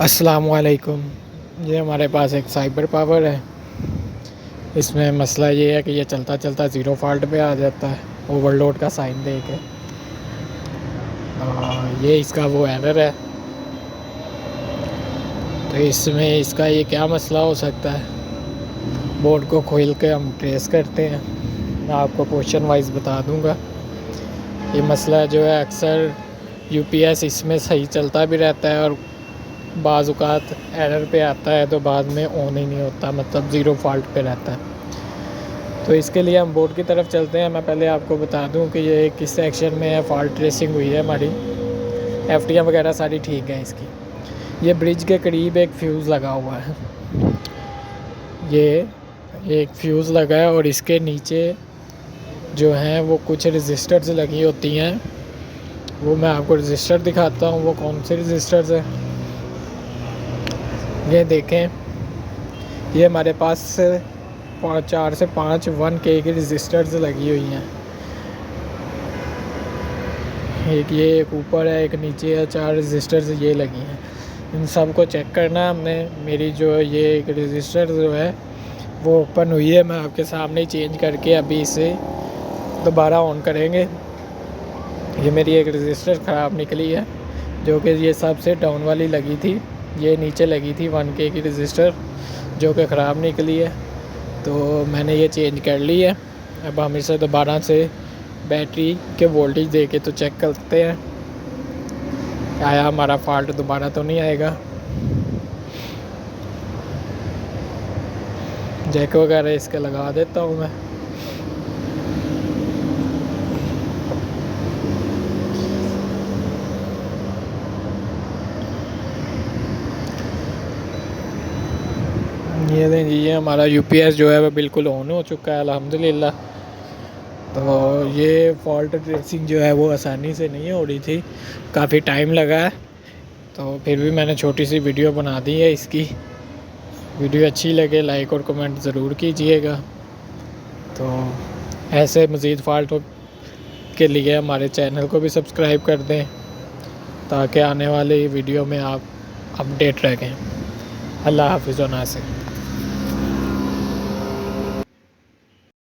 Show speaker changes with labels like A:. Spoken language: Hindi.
A: अस्सलामुअलैकुम। ये हमारे पास एक साइबर पावर है। इसमें मसला ये है कि ये चलता चलता ज़ीरो फॉल्ट पे आ जाता है ओवरलोड का साइन दे के। ये इसका वो एरर है। तो इसमें इसका ये क्या मसला हो सकता है, बोर्ड को खोल के हम ट्रेस करते हैं। मैं आपको पोर्शन वाइज बता दूंगा। ये मसला जो है अक्सर यूपीएस इसमें सही चलता भी रहता है और बाज़ औक़ात एरर पे आता है, तो बाद में ऑन ही नहीं होता, मतलब ज़ीरो फॉल्ट पे रहता है। तो इसके लिए हम बोर्ड की तरफ चलते हैं। मैं पहले आपको बता दूं कि ये किस सेक्शन में है। फॉल्ट ट्रेसिंग हुई है हमारी, एफटीएम वगैरह सारी ठीक है इसकी। ये ब्रिज के करीब एक फ्यूज़ लगा हुआ है। ये एक फ्यूज़ लगा है और इसके नीचे जो हैं वो कुछ रजिस्टर्स लगी होती हैं। वो मैं आपको रजिस्टर दिखाता हूँ, वो कौन से रजिस्टर्स हैं। ये देखें, ये हमारे पास 4 से 5 1K की रजिस्टर्स लगी हुई हैं। एक ये, एक ऊपर है, एक नीचे है, 4 रजिस्टर्स ये लगी हैं। इन सब को चेक करना है हमने। मेरी जो ये एक रजिस्टर जो है वो ओपन हुई है। मैं आपके सामने ही चेंज करके अभी इसे दोबारा ऑन करेंगे। ये मेरी एक रजिस्टर ख़राब निकली है, जो कि ये सबसे डाउन वाली लगी थी। ये नीचे लगी थी 1K की रजिस्टर, जो कि ख़राब निकली है। तो मैंने ये चेंज कर ली है। अब हम इसे दोबारा से बैटरी के वोल्टेज दे के तो चेक करते हैं, आया हमारा फॉल्ट दोबारा तो नहीं आएगा। जैक वगैरह इसके लगा देता हूँ मैं। ये दें जी, ये हमारा यूपीएस जो है वो बिल्कुल ऑन हो चुका है अल्हम्दुलिल्लाह। तो ये फॉल्ट ट्रेसिंग जो है वो आसानी से नहीं हो रही थी, काफ़ी टाइम लगा है। तो फिर भी मैंने छोटी सी वीडियो बना दी है इसकी। वीडियो अच्छी लगे लाइक और कमेंट ज़रूर कीजिएगा। तो ऐसे मज़ीद फॉल्ट के लिए हमारे चैनल को भी सब्सक्राइब कर दें, ताकि आने वाली वीडियो में आप अपडेट रहें। अल्लाह हाफ़िज़ व नासिर।